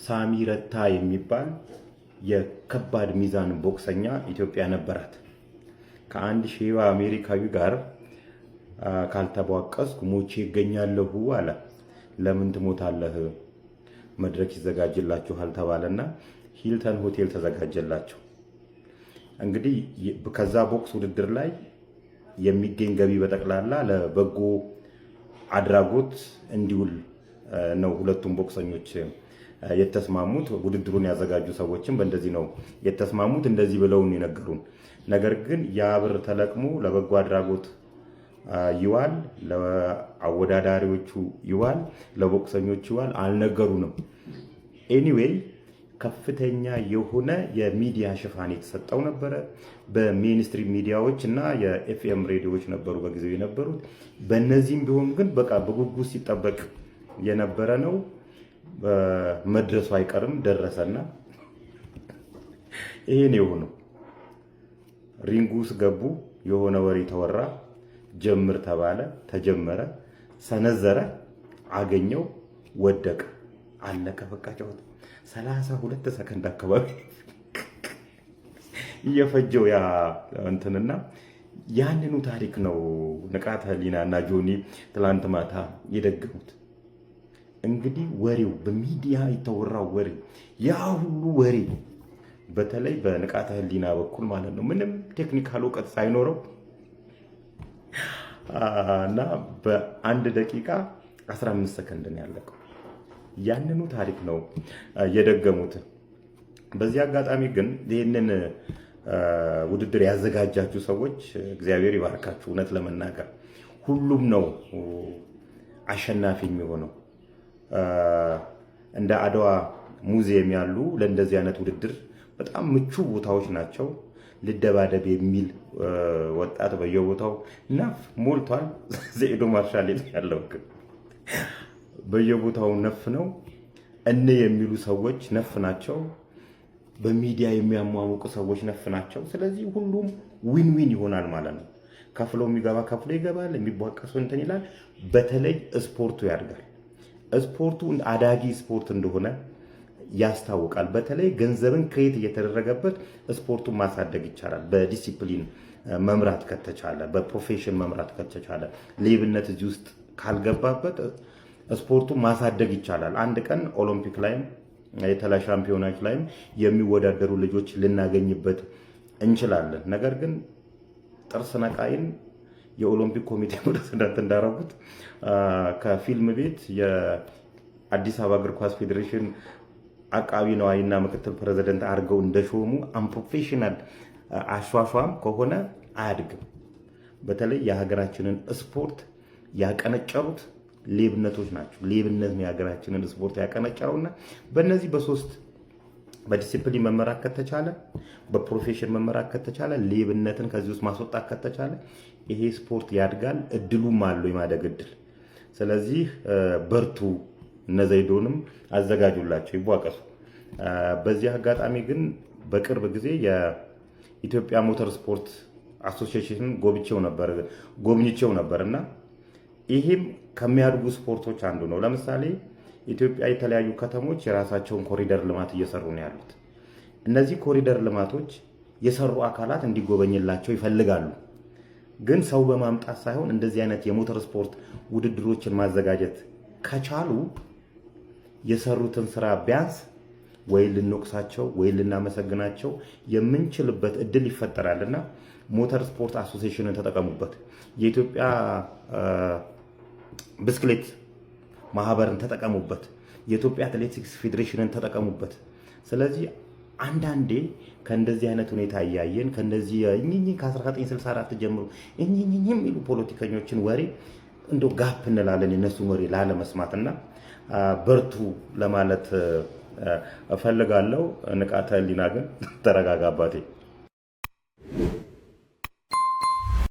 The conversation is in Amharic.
ሳሚ ረታ የሚባል የከባድ ሚዛን ቦክሰኛ ኢትዮጵያ ነበራት። ከአንድ ሼባ አሜሪካዊ ጋር ካልተቧቀስኩ ሞቼ ይገኛለሁ አለ። ለምን ትሞታለህ? መድረክ ይዘጋጅላችኋል ተባለና ሂልተን ሆቴል ተዘጋጀላቸው። እንግዲህ ከዛ ቦክስ ውድድር ላይ የሚገኝ ገቢ በጠቅላላ ለበጎ አድራጎት እንዲውል ነው ሁለቱም ቦክሰኞች የተስማሙት። ውድድሩን ያዘጋጁ ሰዎችም በእንደዚህ ነው የተስማሙት። እንደዚህ ብለውን የነገሩን ነገር ግን ያ ብር ተለቅሞ ለበጎ አድራጎት ይዋል፣ ለአወዳዳሪዎቹ ይዋል፣ ለቦክሰኞቹ ይዋል አልነገሩንም። ኤኒዌይ ከፍተኛ የሆነ የሚዲያ ሽፋን የተሰጠው ነበረ። በሜንስትሪም ሚዲያዎች እና የኤፍኤም ሬዲዮዎች ነበሩ በጊዜው የነበሩት። በእነዚህም ቢሆን ግን በቃ በጉጉት ሲጠበቅ የነበረ ነው። መድረሱ አይቀርም ደረሰና ይሄን የሆነው ሪንጉ ውስጥ ገቡ። የሆነ ወሬ ተወራ፣ ጀምር ተባለ፣ ተጀመረ፣ ሰነዘረ፣ አገኘው፣ ወደቀ፣ አለቀ። በቃ ጨዋታ 32 ሰከንድ አካባቢ እየፈጀው ያ እንትንና ያንኑ ታሪክ ነው ንቃተ ህሊና እና ጆኒ ትላንት ማታ የደገሙት። እንግዲህ ወሬው በሚዲያ የተወራው ወሬ ያ ሁሉ ወሬ በተለይ በንቃተ ህሊና በኩል ማለት ነው ምንም ቴክኒካል እውቀት ሳይኖረው እና በአንድ ደቂቃ 15 ሰከንድ ነው ያለቀው። ያንኑ ታሪክ ነው የደገሙት። በዚህ አጋጣሚ ግን ይህንን ውድድር ያዘጋጃችሁ ሰዎች እግዚአብሔር ይባርካችሁ። እውነት ለመናገር ሁሉም ነው አሸናፊ የሚሆነው። እንደ አድዋ ሙዚየም ያሉ ለእንደዚህ አይነት ውድድር በጣም ምቹ ቦታዎች ናቸው። ልደባደብ የሚል ወጣት በየቦታው ነፍ ሞልቷል። ዘኤዶ ማርሻል ያለው ግን በየቦታው ነፍ ነው። እነ የሚሉ ሰዎች ነፍ ናቸው። በሚዲያ የሚያሟሙቁ ሰዎች ነፍ ናቸው። ስለዚህ ሁሉም ዊን ዊን ይሆናል ማለት ነው። ከፍሎ የሚገባ ከፍሎ ይገባል፣ የሚቧቀሰው እንትን ይላል። በተለይ ስፖርቱ ያድጋል። ስፖርቱ አዳጊ ስፖርት እንደሆነ ያስታውቃል። በተለይ ገንዘብን ክሬት እየተደረገበት ስፖርቱን ማሳደግ ይቻላል። በዲሲፕሊን መምራት ከተቻለ፣ በፕሮፌሽን መምራት ከተቻለ፣ ሌብነት እዚህ ውስጥ ካልገባበት ስፖርቱን ማሳደግ ይቻላል። አንድ ቀን ኦሎምፒክ ላይም የተለያዩ ሻምፒዮናዎች ላይም የሚወዳደሩ ልጆች ልናገኝበት እንችላለን። ነገር ግን ጥርስ ነቃይን የኦሎምፒክ ኮሚቴ ፕሬዝዳንት እንዳረጉት ከፊልም ቤት የአዲስ አበባ እግር ኳስ ፌዴሬሽን አቃቢ ነዋይና ምክትል ፕሬዝዳንት አድርገው እንደሾሙ አንፕሮፌሽናል አሿሿም ከሆነ አያድግም። በተለይ የሀገራችንን ስፖርት ያቀነጨሩት ሌብነቶች ናቸው። ሌብነት ነው የሀገራችንን ስፖርት ያቀነጨረውና በእነዚህ በሶስት በዲሲፕሊን መመራት ከተቻለ፣ በፕሮፌሽን መመራት ከተቻለ፣ ሌብነትን ከዚህ ውስጥ ማስወጣት ከተቻለ ይሄ ስፖርት ያድጋል። እድሉም አለው የማደግ እድል። ስለዚህ በርቱ። እነዘይዶንም አዘጋጁላቸው፣ ይቧቀሱ። በዚህ አጋጣሚ ግን በቅርብ ጊዜ የኢትዮጵያ ሞተር ስፖርት አሶሲዬሽን ጎብኝቼው ነበርና ይሄም ከሚያድጉ ስፖርቶች አንዱ ነው። ለምሳሌ ኢትዮጵያ የተለያዩ ከተሞች የራሳቸውን ኮሪደር ልማት እየሰሩ ነው ያሉት። እነዚህ ኮሪደር ልማቶች የሰሩ አካላት እንዲጎበኝላቸው ይፈልጋሉ። ግን ሰው በማምጣት ሳይሆን እንደዚህ አይነት የሞተር ስፖርት ውድድሮችን ማዘጋጀት ከቻሉ የሰሩትን ስራ ቢያንስ ወይ ልንወቅሳቸው ወይ ልናመሰግናቸው የምንችልበት እድል ይፈጠራልና ሞተር ስፖርት አሶሲዬሽንን ተጠቀሙበት። የኢትዮጵያ ብስክሌት ማህበርን ተጠቀሙበት። የኢትዮጵያ አትሌቲክስ ፌዴሬሽንን ተጠቀሙበት። ስለዚህ አንዳንዴ ከእንደዚህ አይነት ሁኔታ እያየን ከእንደዚህ ከ1964 ጀምሮ የሚሉ ፖለቲከኞችን ወሬ እንደው ጋፕ እንላለን የነሱን ወሬ ላለመስማትና በርቱ ለማለት እፈልጋለሁ። ንቃተ ህሊና ግን ተረጋጋ አባቴ።